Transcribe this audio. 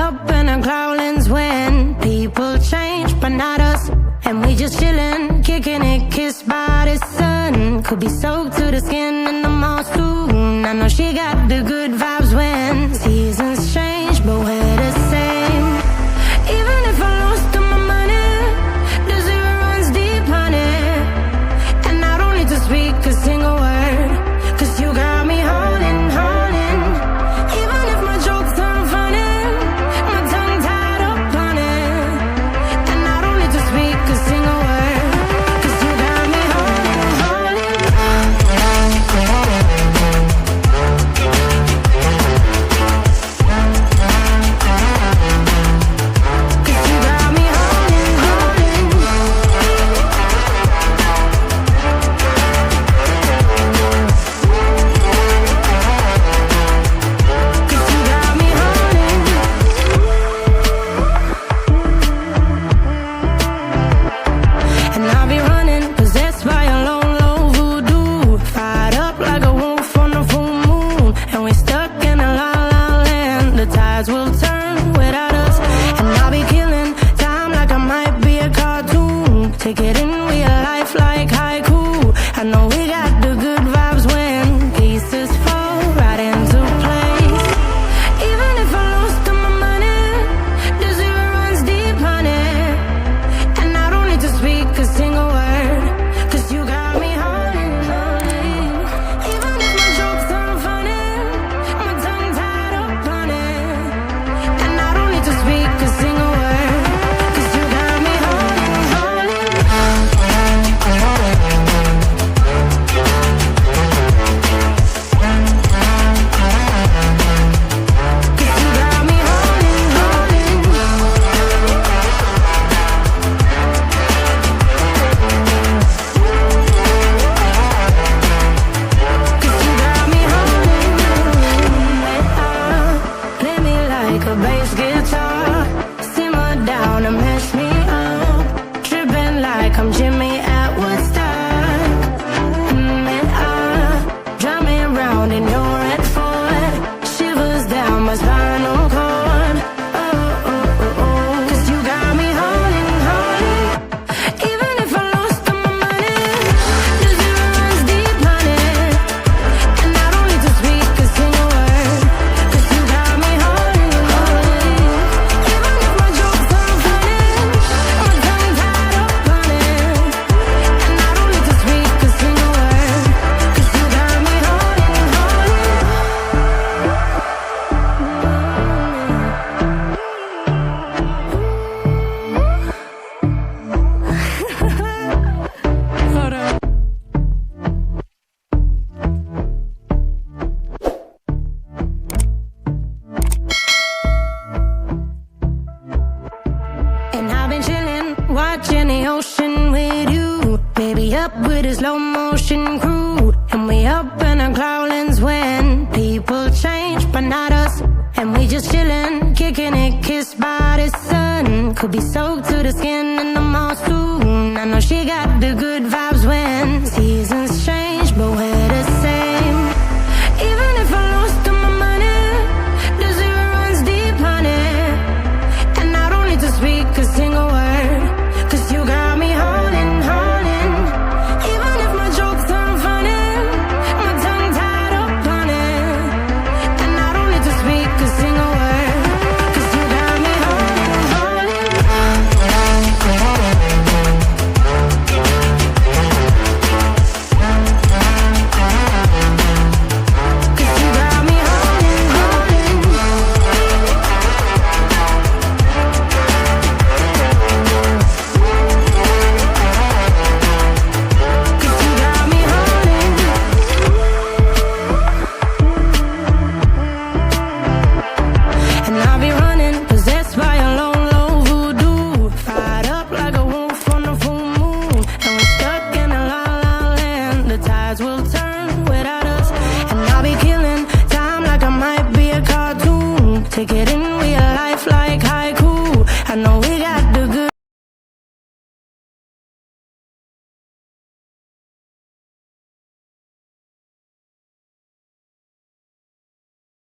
up in our cloudlands when people change, but not us. And we just chillin', kicking it, kissed by the sun. Could be soaked to the skin in the mall soon. I know she got the good vibes when seasons change, but we're the same. Even if I lost all my money, the zero runs deep, honey. And I don't need to speak a single word, 'cause you got me holding, holding. Even if my jokes aren't funny, my tongue tied up on it. And I don't need to speak a single word, 'cause you got me holding, holding. 'Cause you got me holding, holding. Cause you got me holding. And I'll be running, possessed by a low, low voodoo. Fired up like a wolf on the full moon. And we stuck in a la la land. The tides will turn without us. And I'll be killing time like I might be a cartoon. Take it in real life like haiku. I know we got the good vibes when pieces fall right into place. Even if I lost all my money, the zero runs deep, honey. And I don't need to speak a single word, 'cause you got me holding, holding. Even if my jokes aren't funny, my tongue tied up on it. And I don't need to speak a single word, 'cause you got me holding, holding. 'Cause you got me holding, holding. Cause you got me holding. Play me like a bass guitar, simmer down and mess me up. Tripping like I'm Jimmy at Woodstock. Drive me around in your red Ford, shivers down my spinal cord. Cause you got me holding, holding. Even if I lost all my money, the zero runs deep, honey. And I don't need to speak a single word, 'cause you got me holding, holding. Even if my jokes aren't funny, my tongue tied up on it. And I don't need to speak a single word, 'cause you got me holding, holding. Hold on. And I've been chillin', watching the ocean with you. Baby, up with a slow motion crew. And we up in our cloudlands when people change, but not us. And we just chillin', kicking it, kissed by the sun. Could be soaked to the skin in the mall soon. I know she got the good vibes when seasons change, but we're the same. Even if I lost all my money, the zero runs deep, honey. And I don't need to speak a single word, 'cause you got me holding, holding. Even if my jokes aren't funny, my tongue tied up on it. And I don't need to speak a single word, 'cause you got me holding, holding. 'Cause you got me holding, holding. Cause you got me holding. And I'll be running, possessed by a low, low voodoo. Fired up like a wolf on the full moon. And we're stuck in a la la land. The tides will turn without us. And I'll be killing time like I might be a cartoon. Take it in